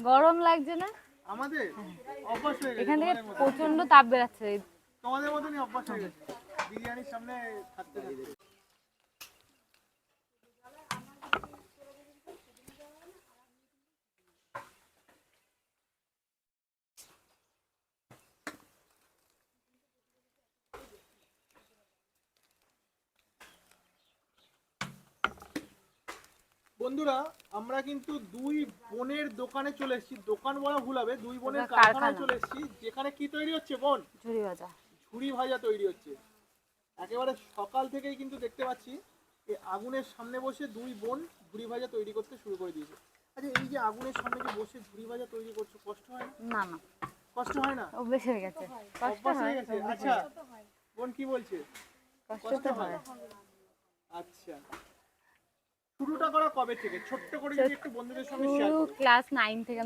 গরম লাগছে না? আমাদের অভ্যাস হয়ে গেছে। এখান থেকে প্রচন্ড তাপ বেরাচ্ছে। তোমাদের মতনই অভ্যাস হয়ে গেছে বিরিয়ানির সামনে থাকতে থাকতে। বন্ধুরা আমরা কিন্তু দুই বোনের দোকানে চলে এসেছি। দোকান বলা ভুল হবে, দুই বোনের কারখানায় চলে এসেছি, যেখানে কি তৈরি হচ্ছে বোন? ঝুরি ভাজা। ঝুরি ভাজা তৈরি হচ্ছে। একেবারে সকাল থেকেই কিন্তু দেখতে পাচ্ছি এই আগুনের সামনে বসে দুই বোন ঝুরি ভাজা তৈরি করতে শুরু করে দিয়েছে। আচ্ছা, এই যে আগুনের সামনে যে বসে ঝুরি ভাজা তৈরি করছো, কষ্ট হয় না? না না, কষ্ট হয় না? অভ্যেস হয়ে গেছে। কষ্ট অভ্যাস হয়ে হয়। গেছে। আচ্ছা বোন কি বলছে? কষ্ট তো হয়। আচ্ছা, শুরুটা করা কবে থেকে? ছোট্ট করে যদি একটু বন্ধুদের সঙ্গে শেয়ার করো। ক্লাস 9 থেকে